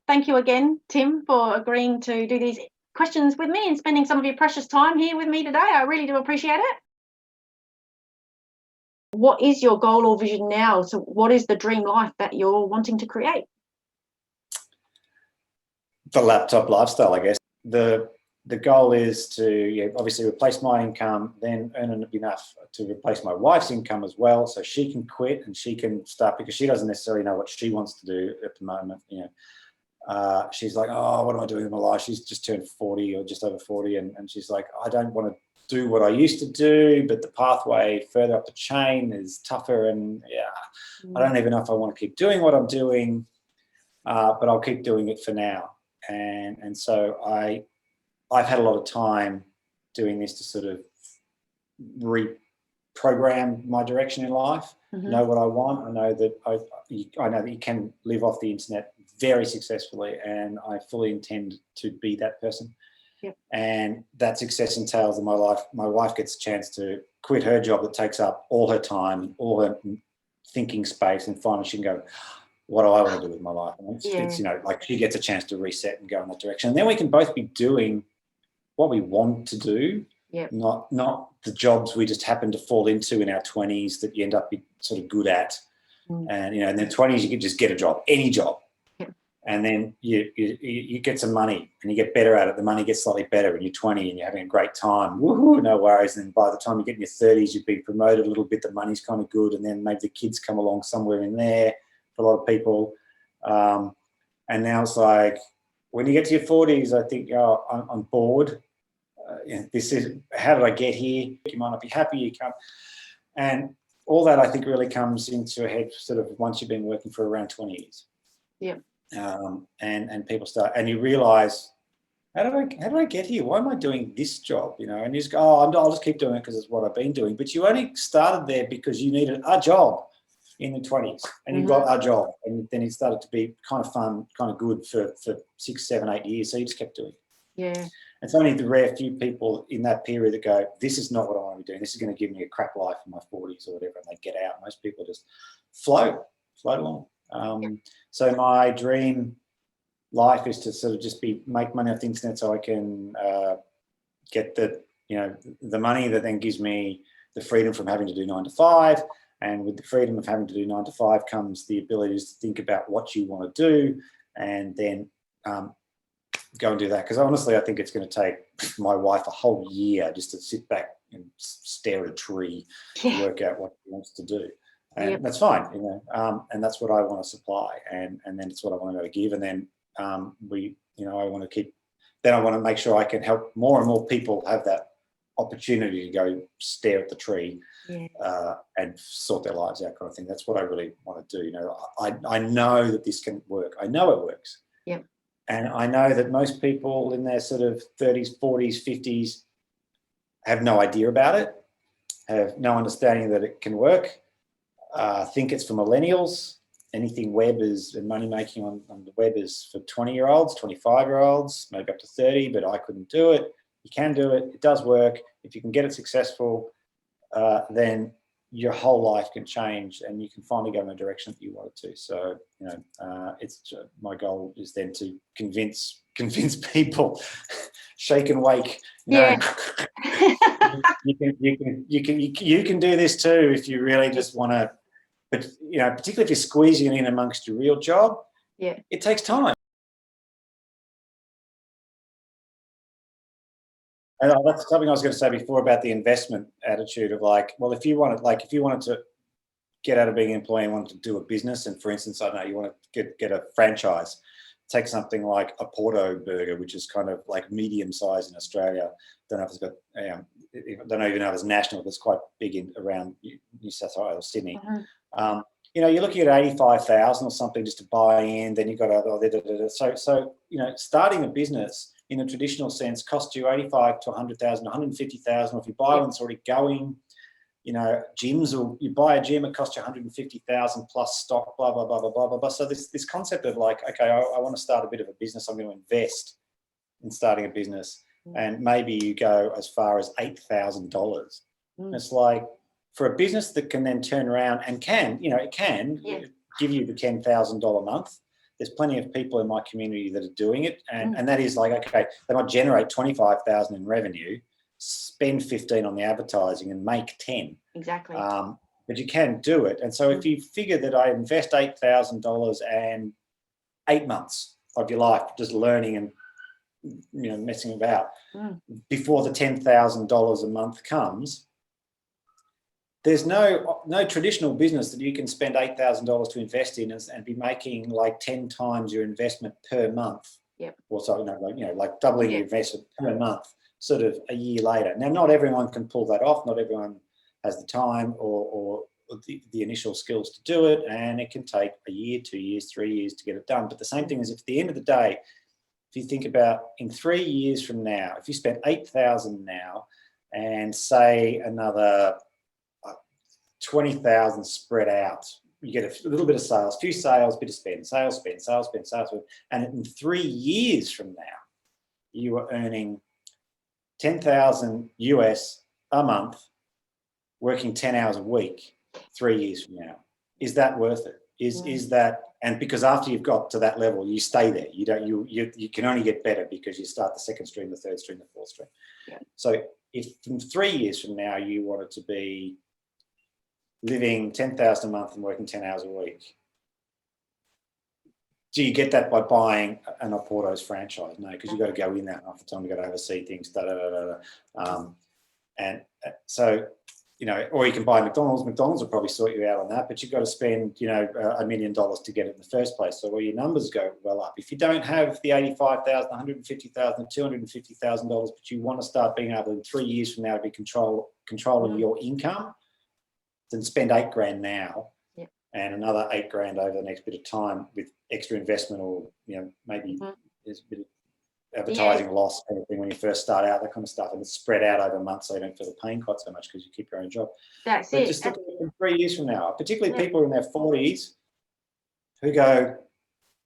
thank you again, Tim, for agreeing to do these questions with me and spending some of your precious time here with me today. I really do appreciate it. What is your goal or vision now? So what is the dream life that you're wanting to create? The laptop lifestyle, I guess. The goal is to obviously replace my income, then earn enough to replace my wife's income as well, so she can quit and she can start, because she doesn't necessarily know what she wants to do at the moment. She's like, oh, what am I doing in my life? She's just turned 40 or just over 40, and she's like, I don't want to do what I used to do, but the pathway further up the chain is tougher, and I don't even know if I want to keep doing what I'm doing, but I'll keep doing it for now. And so I've had a lot of time doing this to sort of reprogram my direction in life, know what I want. I know that I know that you can live off the internet very successfully, and I fully intend to be that person. Yep. And that success entails in my life, my wife gets a chance to quit her job that takes up all her time, all her thinking space, and finally she can go, what do I want to do with my life? And it's like she gets a chance to reset and go in that direction. And then we can both be doing what we want to do, not the jobs we just happen to fall into in our 20s that you end up being sort of good at. And in their 20s you can just get a job, any job. And then you get some money and you get better at it. The money gets slightly better when you're 20 and you're having a great time. Woohoo, no worries. And then by the time you get in your 30s, you've been promoted a little bit. The money's kind of good. And then maybe the kids come along somewhere in there for a lot of people. And now it's like, when you get to your 40s, I think, I'm bored. This is, how did I get here? You might not be happy. You can't. And all that, I think, really comes into a head sort of once you've been working for around 20 years. Yeah. And people start, and you realise, how did I get here? Why am I doing this job? And you just go, I'll just keep doing it because it's what I've been doing. But you only started there because you needed a job in the 20s, and you got a job, and then it started to be kind of fun, kind of good for 6, 7, 8 years. So you just kept doing it. Yeah. It's only the rare few people in that period that go, this is not what I want to be doing. This is going to give me a crap life in my 40s or whatever, and they get out. Most people just float along. So my dream life is to sort of just make money off the internet, so I can get the money that then gives me the freedom from having to do 9 to 5. And with the freedom of having to do 9 to 5 comes the ability to think about what you want to do, and then go and do that. Because honestly, I think it's going to take my wife a whole year just to sit back and stare at a tree to work out what she wants to do. And that's fine, and that's what I want to supply, and then it's what I want to be able to give. And then I want to make sure I can help more and more people have that opportunity to go stare at the tree and sort their lives out, kind of thing. That's what I really want to do. I know that this can work. I know it works. Yep. And I know that most people in their sort of 30s, 40s, 50s have no idea about it, have no understanding that it can work. Think it's for millennials. Anything web and money making on the web is for 20-year-olds, 25-year-olds, maybe up to 30, but I couldn't do it. You can do it. It does work. If you can get it successful, then your whole life can change, and you can finally go in the direction that you want it to. So, it's my goal is then to convince people, shake and wake. You can do this too if you really just want to. But particularly if you're squeezing it in amongst your real job, it takes time. And that's something I was going to say before about the investment attitude of like, well, if you wanted to get out of being an employee and wanted to do a business, and for instance, I don't know, you want to get a franchise, take something like a Porto burger, which is kind of like medium size in Australia. Don't know if it's got, don't even know if it's national, but it's quite big around New South Wales or Sydney. You're looking at 85,000 or something just to buy in. Then you've got so starting a business in a traditional sense costs you 85 to 100,000, 150,000. If you buy one that's already going, gyms, or you buy a gym, it costs you 150,000 plus stock, blah, blah, blah, blah, blah, blah, blah. So this concept of like, okay, I want to start a bit of a business. I'm going to invest in starting a business. And maybe you go as far as $8,000. It's like, for a business that can then turn around and can give you the $10,000 a month, there's plenty of people in my community that are doing it, and that is like, okay, they might generate 25,000 in revenue, spend 15 on the advertising, and make 10. Exactly. But you can do it. And so if you figure that I invest $8,000 and 8 months of your life just learning and messing about before the $10,000 a month comes, there's no traditional business that you can spend $8,000 to invest in and be making like 10 times your investment per month. Yep. Or so, like doubling your investment per month sort of a year later. Now, not everyone can pull that off. Not everyone has the time or the initial skills to do it. And it can take a year, 2 years, 3 years to get it done. But the same thing is, if at the end of the day, if you think about in 3 years from now, if you spend 8,000 now and say another 20,000 spread out, you get a little bit of sales, few sales, bit of spend, sales, spend, sales, spend, sales, spend. And in 3 years from now, you are earning 10,000 US a month, working 10 hours a week. 3 years from now, is that worth it? Is that, and because after you've got to that level, you stay there. You can only get better because you start the second stream, the third stream, the fourth stream. Yeah. So if from 3 years from now you wanted to be living 10,000 a month and working 10 hours a week, do you get that by buying an Oporto's franchise? No, because you've got to go in that half the time. You've got to oversee things. And so, or you can buy McDonald's. McDonald's will probably sort you out on that, but you've got to spend, $1 million to get it in the first place. So your numbers go well up. If you don't have the $85,000, $150,000, $250,000, but you want to start being able in 3 years from now to be controlling your income, then spend $8,000 now and another $8,000 over the next bit of time with extra investment, or maybe there's a bit of advertising loss, anything when you first start out, that kind of stuff, and it's spread out over months so you don't feel the pain quite so much because you keep your own job. But just look at it in 3 years from now, particularly people in their 40s who go,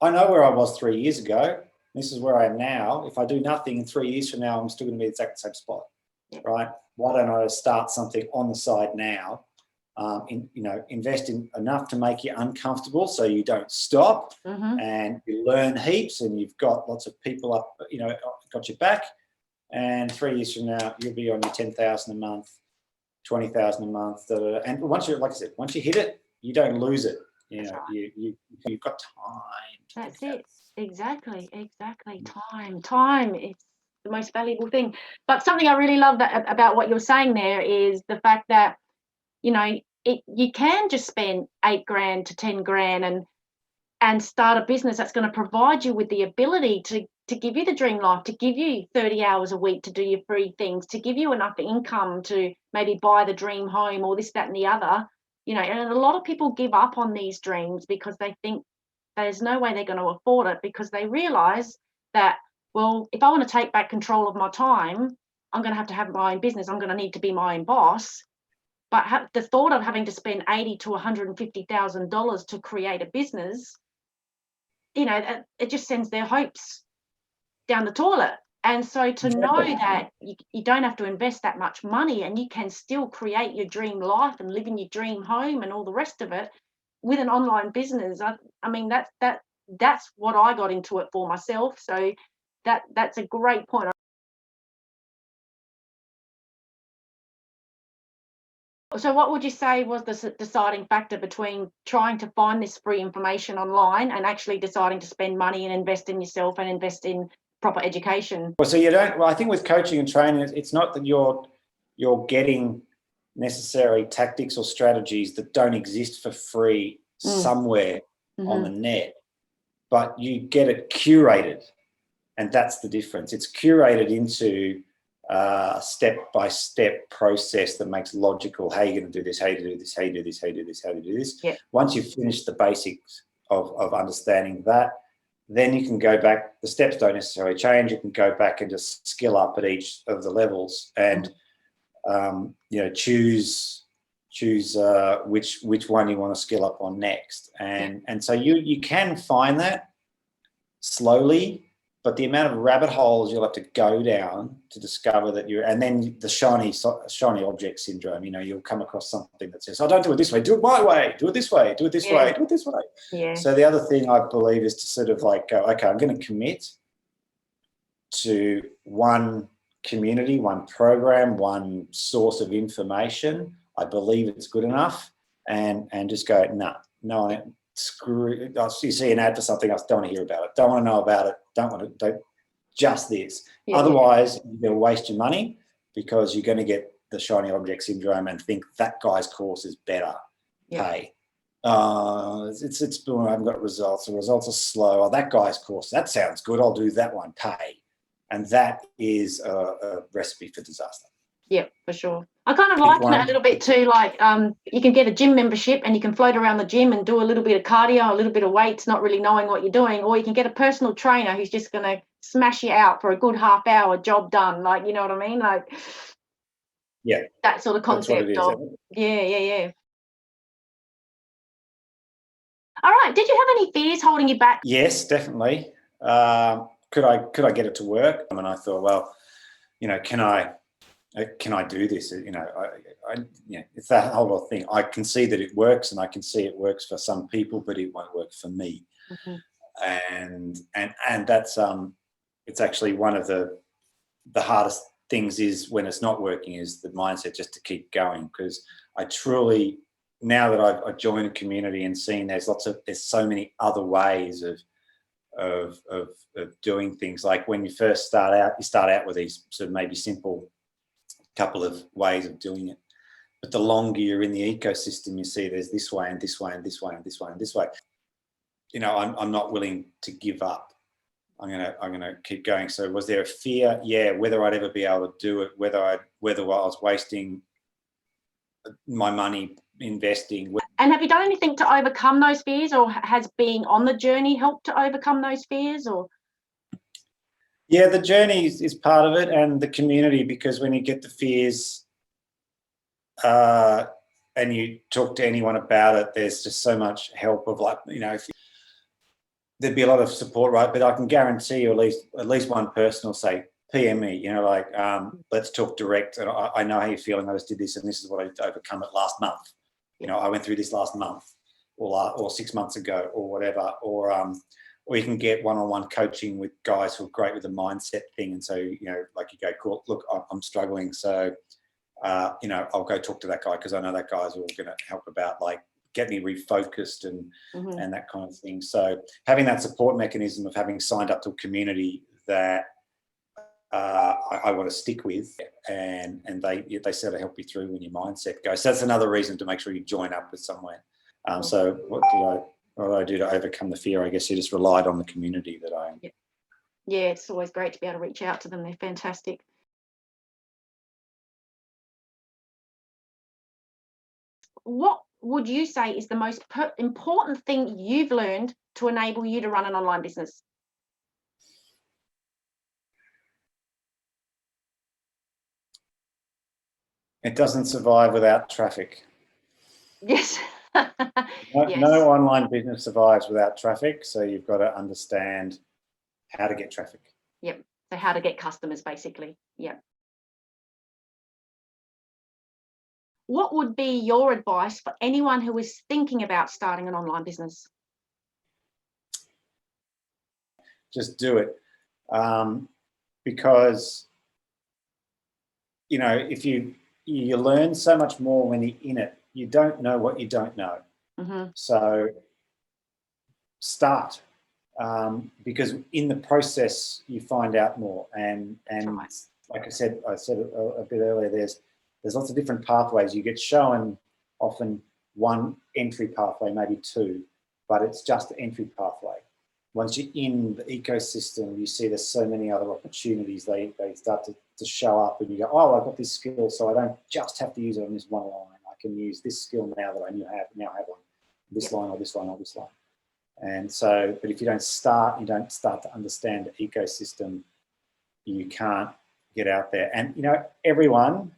I know where I was 3 years ago, this is where I am now. If I do nothing in 3 years from now, I'm still going to be exactly the same spot, right? Why don't I start something on the side now? Invest in enough to make you uncomfortable so you don't stop, and you learn heaps, and you've got lots of people up, got your back, and 3 years from now you'll be on your 10,000 a month, 20,000 a month, and once you hit it, you don't lose it. You've got time. That's it. Exactly. Time is the most valuable thing. But something I really love about what you're saying there is the fact that you can just spend $8,000 to $10,000 and start a business that's going to provide you with the ability to give you the dream life, to give you 30 hours a week to do your free things, to give you enough income to maybe buy the dream home or this, that, and the other. And a lot of people give up on these dreams because they think there's no way they're going to afford it, because they realize that, well, if I want to take back control of my time, I'm going to have my own business. I'm going to need to be my own boss. But the thought of having to spend $80,000 to $150,000 to create a business, it just sends their hopes down the toilet. And so to know that you don't have to invest that much money and you can still create your dream life and live in your dream home and all the rest of it with an online business, I mean, that's what I got into it for myself. So that's a great point. So what would you say was the deciding factor between trying to find this free information online and actually deciding to spend money and invest in yourself and invest in proper education? Well, I think with coaching and training, it's not that you're getting necessary tactics or strategies that don't exist for free somewhere on the net, but you get it curated, and that's the difference. It's curated into a step-by-step process that makes logical. How are you going to do this? How you do this? How you do this? How you do this? How you do this? Yeah. Once you've finished the basics of understanding that, then you can go back. The steps don't necessarily change. You can go back and just skill up at each of the levels and choose which one you want to skill up on next. And so you can find that slowly. but the amount of rabbit holes you'll have to go down to discover that you're, and then the shiny object syndrome, you know, you'll come across something that says, oh, don't do it this way, do it my way, do it this way, do it this way, do it this way. Yeah. So the other thing I believe is to sort of like go, okay, I'm going to commit to one community, one program, one source of information. I believe it's good enough, and just go, no, screw it. You see an ad for something else, don't want to hear about it, don't want to know about it, don't just this. Yeah, otherwise, you'll waste your money because you're going to get the shiny object syndrome and think that guy's course is better. Pay. It's I haven't got results. The results are slow. Oh, that guy's course, that sounds good. I'll do that one. Pay. And that is a recipe for disaster. Yeah, for sure. I kind of liken it a little bit to like you can get a gym membership and you can float around the gym and do a little bit of cardio, a little bit of weights, not really knowing what you're doing, or you can get a personal trainer who's just going to smash you out for a good half hour, job done. Like, you know what I mean? Like, yeah, that sort of concept of yeah. All right. Did you have any fears holding you back? Yes, definitely. Could I get it to work? I mean, I thought, well, you know, can I do this? You know, it's that whole thing. I can see that it works, and I can see it works for some people, but it won't work for me. And that's it's actually one of the hardest things is when it's not working is the mindset just to keep going, because I truly, now that I've joined a community and seen there's so many other ways of doing things. Like when you first start out, you start out with these sort of maybe simple couple of ways of doing it, but the longer you're in the ecosystem, you see there's this way and this way and this way and this way and this way. You know, I'm not willing to give up. I'm gonna keep going. So was there a fear? Yeah, whether I'd ever be able to do it, whether I was wasting my money investing. And have you done anything to overcome those fears, or has being on the journey helped to overcome those fears? Or yeah, the journey is part of it, and the community, because when you get the fears and you talk to anyone about it, there's just so much help of, like, you know, there'd be a lot of support, right? But I can guarantee you at least one person will say, PM me, you know, like, let's talk direct. And I know how you're feeling. I just did this, and this is what I did to overcome it last month. You know, I went through this last month, or 6 months ago, or whatever. Or you can get one-on-one coaching with guys who are great with the mindset thing. And so, you know, like you go, cool, look, I'm struggling. So, you know, I'll go talk to that guy because I know that guy's all going to help about, like, get me refocused and that kind of thing. So having that support mechanism of having signed up to a community that I want to stick with, and they sort of help you through when your mindset goes. So that's another reason to make sure you join up with somewhere. So what do I do to overcome the fear? I guess you just relied on the community that I am. Yeah, it's always great to be able to reach out to them. They're fantastic. What would you say is the most important thing you've learned to enable you to run an online business? It doesn't survive without traffic. Yes. No online business survives without traffic. So you've got to understand how to get traffic. Yep. So how to get customers, basically. Yep. What would be your advice for anyone who is thinking about starting an online business? Just do it. Because, you know, if you learn so much more when you're in it. You don't know what you don't know. So start, because in the process you find out more. And like I said a bit earlier, there's lots of different pathways. You get shown often one entry pathway, maybe two, but it's just an entry pathway. Once you're in the ecosystem, you see there's so many other opportunities. They start to show up, and you go, oh, I've got this skill, so I don't just have to use it on this one line. I can use this skill now that I now have on this line or this line or this line. And so, but if you don't start to understand the ecosystem, you can't get out there. And, you know, everyone,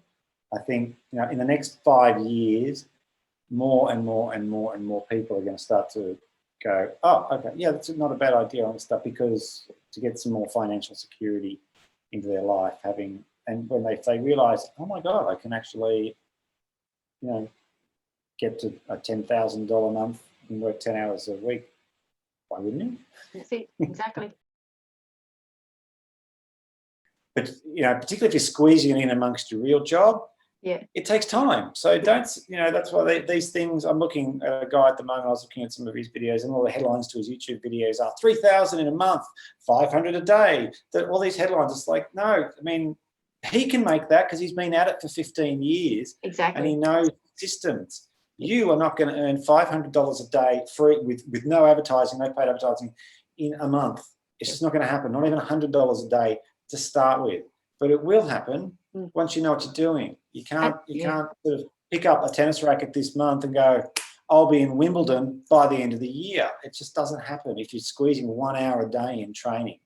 I think, you know, in the next 5 years, more and more and more and more people are going to start to go, oh, okay, yeah, that's not a bad idea on stuff, because to get some more financial security into their life, and when they realise, oh my God, I can actually, get to a $10,000 a month and work 10 hours a week. Why wouldn't you? That's it, exactly. But, particularly if you're squeezing it in amongst your real job, it takes time. So that's why these things, I'm looking at a guy at the moment, I was looking at some of his videos, and all the headlines to his YouTube videos are 3,000 in a month, 500 a day, all these headlines. It's like, no, I mean, he can make that because he's been at it for 15 years. Exactly. And he knows systems. You are not going to earn $500 a day free with no advertising, no paid advertising in a month. It's just not going to happen. Not even $100 a day to start with, but it will happen once you know what you're doing. You can't sort of pick up a tennis racket this month and go, I'll be in Wimbledon by the end of the year. It just doesn't happen if you're squeezing 1 hour a day in training.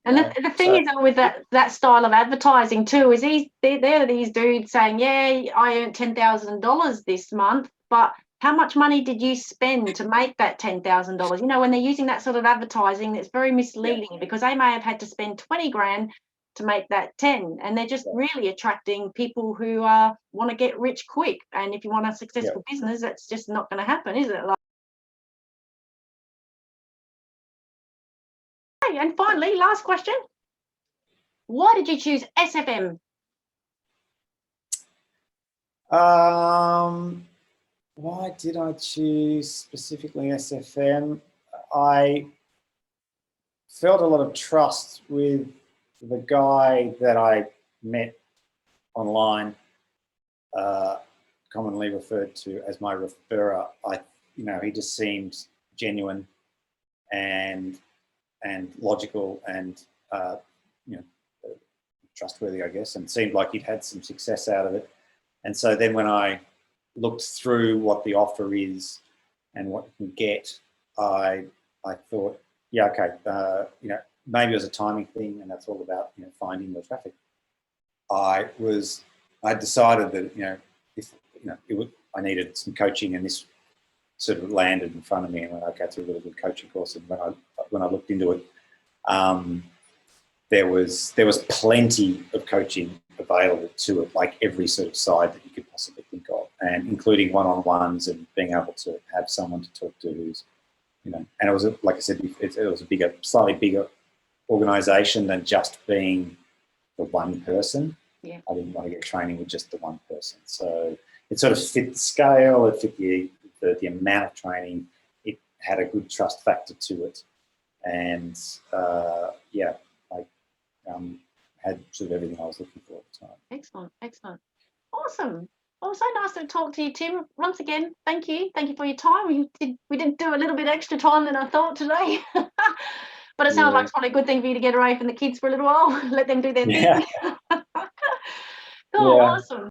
And the thing is, with that style of advertising too, is there are these dudes saying, yeah, I earned $10,000 this month, but how much money did you spend to make that $10,000? When they're using that sort of advertising, it's very misleading because they may have had to spend 20 grand to make that 10, and they're just really attracting people who want to get rich quick. And if you want a successful business, that's just not going to happen, is it? And finally, last question. Why did you choose SFM? Why did I choose specifically SFM? I felt a lot of trust with the guy that I met online, commonly referred to as my referrer. He just seemed genuine and logical and trustworthy, I guess, and seemed like he'd had some success out of it. And so then when I looked through what the offer is and what you can get, I thought, yeah, okay, maybe it was a timing thing, and that's all about finding the traffic. I decided that I needed some coaching, and this sort of landed in front of me, and went, okay, it's a really good coaching course. And when I looked into it, there was plenty of coaching available to it, like every sort of side that you could possibly think of, and including one-on-ones and being able to have someone to talk to who's, and it was, like I said, it was a slightly bigger organisation than just being the one person. Yeah. I didn't want to get training with just the one person. So it sort of fit the scale, it fit the amount of training, it had a good trust factor to it. And had sort of everything I was looking for at the time. Excellent. Awesome. Well, so nice to talk to you, Tim. Once again, thank you for your time. We did do a little bit extra time than I thought today. But it sounds like it's probably a good thing for you to get away from the kids for a little while. Let them do their thing. Cool, awesome.